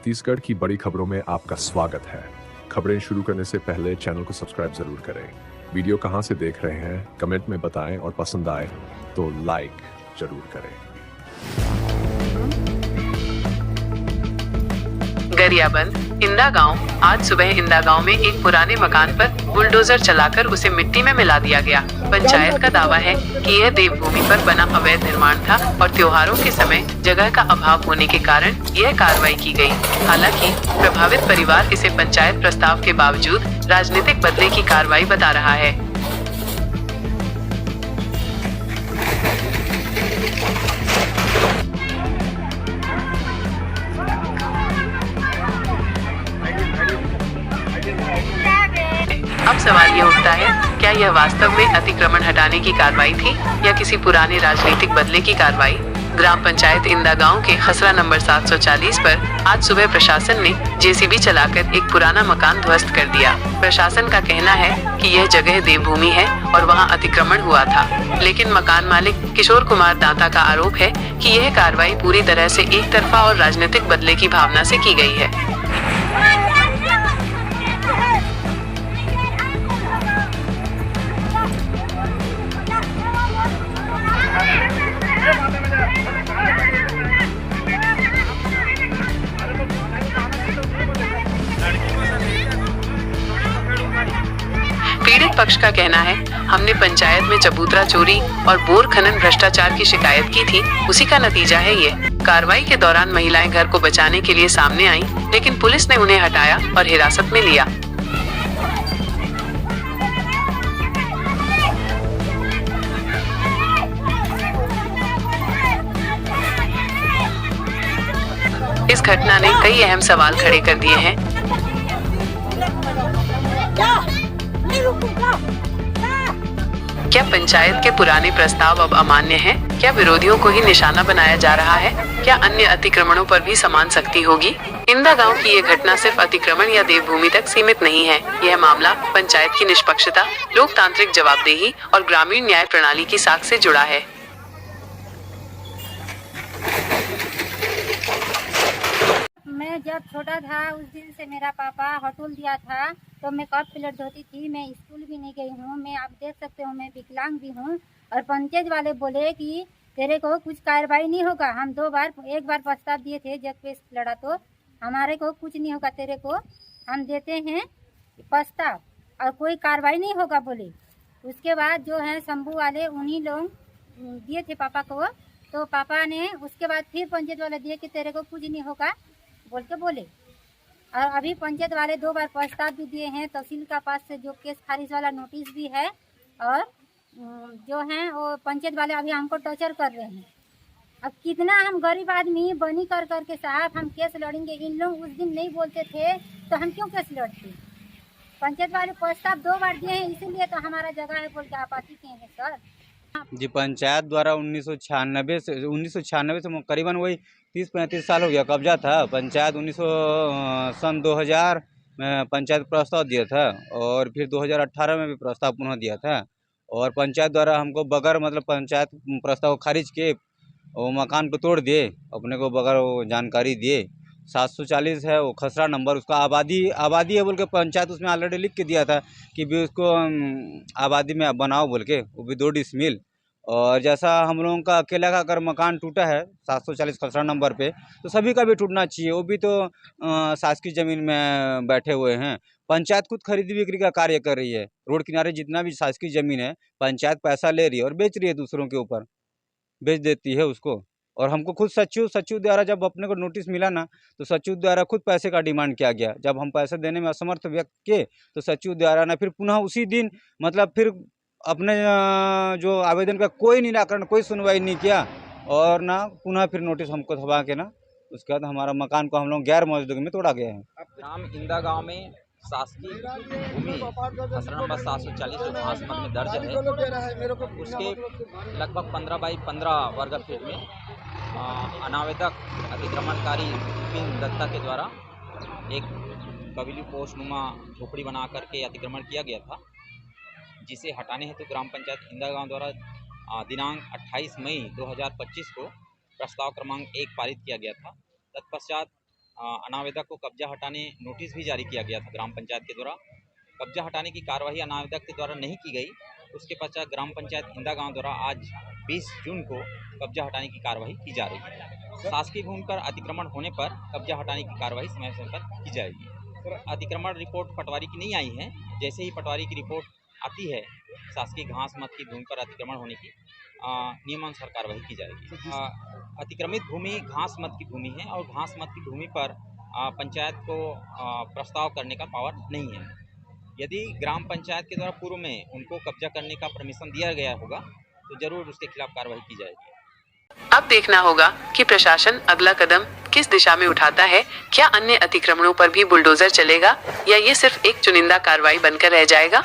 छत्तीसगढ़ की बड़ी खबरों में आपका स्वागत है। खबरें शुरू करने से पहले चैनल को सब्सक्राइब जरूर करें। वीडियो कहां से देख रहे हैं कमेंट में बताएं और पसंद आए तो लाइक जरूर करें। गरियाबंद इंदा गांव। आज सुबह इंदा गांव में एक पुराने मकान पर बुलडोजर चलाकर उसे मिट्टी में मिला दिया गया। पंचायत का दावा है कि यह देवभूमि पर बना अवैध निर्माण था और त्योहारों के समय जगह का अभाव होने के कारण यह कार्रवाई की गई। हालांकि प्रभावित परिवार इसे पंचायत प्रस्ताव के बावजूद राजनीतिक बदले की कार्रवाई बता रहा है। अब सवाल ये उठता है, क्या यह वास्तव में अतिक्रमण हटाने की कार्रवाई थी या किसी पुराने राजनीतिक बदले की कार्रवाई? ग्राम पंचायत इंदा गांव के खसरा नंबर 740 पर आज सुबह प्रशासन ने जेसीबी चलाकर एक पुराना मकान ध्वस्त कर दिया। प्रशासन का कहना है कि यह जगह देवभूमि है और वहां अतिक्रमण हुआ था, लेकिन मकान मालिक किशोर कुमार दाता का आरोप है कि यह कार्रवाई पूरी तरह से एक तरफा और राजनीतिक बदले की भावना से की गई है। पीड़ित पक्ष का कहना है, हमने पंचायत में चबूतरा चोरी और बोर खनन भ्रष्टाचार की शिकायत की थी, उसी का नतीजा है ये। कार्रवाई के दौरान महिलाएं घर को बचाने के लिए सामने आईं, लेकिन पुलिस ने उन्हें हटाया और हिरासत में लिया। इस घटना ने कई अहम सवाल खड़े कर दिए हैं। क्या पंचायत के पुराने प्रस्ताव अब अमान्य हैं? क्या विरोधियों को ही निशाना बनाया जा रहा है? क्या अन्य अतिक्रमणों पर भी समान सख्ती होगी? इंदा गांव की ये घटना सिर्फ अतिक्रमण या देवभूमि तक सीमित नहीं है। यह मामला पंचायत की निष्पक्षता, लोकतांत्रिक जवाबदेही और ग्रामीण न्याय प्रणाली की साख से जुड़ा है। मैं जब छोटा था उस दिन से मेरा पापा हटूल दिया था, तो मैं कप प्लेट धोती थी। मैं स्कूल भी नहीं गई हूँ। मैं आप देख सकते हो मैं विकलांग भी हूँ। और पंचायत वाले बोले कि तेरे को कुछ कार्रवाई नहीं होगा। हम एक बार प्रस्ताव दिए थे, जग पे लड़ा, तो हमारे को कुछ नहीं होगा, तेरे को हम देते हैं प्रस्ताव और कोई कार्रवाई नहीं होगा बोले। उसके बाद जो है शंभू वाले उन्हीं लोग दिए थे पापा को, तो पापा ने उसके बाद फिर पंचायत वाले दिए कि तेरे को कुछ नहीं होगा बोल के बोले। और अभी पंचायत वाले 2 बार प्रस्ताव भी दिए हैं, तहसील का पास से जो केस खारिज वाला नोटिस भी है। और जो है वो पंचायत वाले अभी हमको टॉर्चर कर रहे हैं। अब कितना हम गरीब आदमी बनी कर के साहब हम केस लड़ेंगे। इन लोग उस दिन नहीं बोलते थे तो हम क्यों केस लड़ते? पंचायत वाले प्रस्ताव 2 बार दिए हैं, इसीलिए तो हमारा जगह है बोल के आपत्ति किए हैं सर। जी, पंचायत द्वारा 1996 से करीबन वही 30-35 साल हो गया कब्जा था। पंचायत सन 2000 में पंचायत प्रस्ताव दिया था और फिर 2018 में भी प्रस्ताव पुनः दिया था। और पंचायत द्वारा हमको बगैर मतलब पंचायत प्रस्ताव खारिज के वो मकान को तोड़ दिए, अपने को बगैर वो जानकारी दिए। 740 है वो खसरा नंबर, उसका आबादी है बोल के पंचायत उसमें ऑलरेडी लिख के दिया था कि भी उसको आबादी में बनाओ बोल के, वो भी 2 डिसमिल। और जैसा हम लोगों का अकेला का अगर मकान टूटा है 740 खसरा नंबर पे, तो सभी का भी टूटना चाहिए। वो भी तो शासकीय ज़मीन में बैठे हुए हैं। पंचायत खुद खरीदी बिक्री का कार्य कर रही है। रोड किनारे जितना भी शासकीय ज़मीन है पंचायत पैसा ले रही है और बेच रही है, दूसरों के ऊपर बेच देती है उसको। और हमको खुद सचिव द्वारा जब अपने को नोटिस मिला ना, तो सचिव द्वारा खुद पैसे का डिमांड किया गया। जब हम पैसे देने में असमर्थ व्यक्त किए तो सचिव द्वारा ने फिर पुनः उसी दिन मतलब फिर अपने जो आवेदन का कोई निराकरण, कोई सुनवाई नहीं किया और ना पुनः फिर नोटिस हमको छपा के ना उसके बाद हमारा मकान को हम लोग गैर मौजूदगी में तोड़ा गया है। नाम इंदा गांव में शासकीय भूमि खसरा नंबर 740 जो घास मद में दर्ज है, उसके लगभग 15 बाई 15 वर्ग फीट में अनावेदक अतिक्रमणकारी विपिन दत्ता के द्वारा एक कबीली पोस्टनुमा झोपड़ी बना करके अतिक्रमण किया गया था, जिसे हटाने हेतु ग्राम पंचायत इंदा गांव द्वारा दिनांक 28 मई 2025 को प्रस्ताव क्रमांक 1 पारित किया गया था। तत्पश्चात अनावेदक को कब्जा हटाने नोटिस भी जारी किया गया था ग्राम पंचायत के द्वारा। कब्जा हटाने की कार्रवाई अनावेदक के द्वारा नहीं की गई। उसके पश्चात ग्राम पंचायत इंदा गांव द्वारा आज 20 जून को कब्जा हटाने की कार्रवाई की जा रही है। शासकीय भूमि पर अतिक्रमण होने पर कब्जा हटाने की कार्रवाई समय समय पर की जाएगी। अतिक्रमण रिपोर्ट पटवारी की नहीं आई है। जैसे ही पटवारी की रिपोर्ट आती है शासकीय घास मत की भूमि पर अतिक्रमण होने की, नियमानुसार कार्रवाई की जाएगी। अतिक्रमित भूमि घास मत की भूमि है और घास मत की भूमि पर पंचायत को प्रस्ताव करने का पावर नहीं है। यदि ग्राम पंचायत के द्वारा पूर्व में उनको कब्जा करने का परमिशन दिया गया होगा तो जरूर उसके खिलाफ कार्रवाई की जाएगी। अब देखना होगा कि प्रशासन अगला कदम किस दिशा में उठाता है। क्या अन्य अतिक्रमणों पर भी बुलडोजर चलेगा या ये सिर्फ एक चुनिंदा कार्रवाई बनकर रह जाएगा?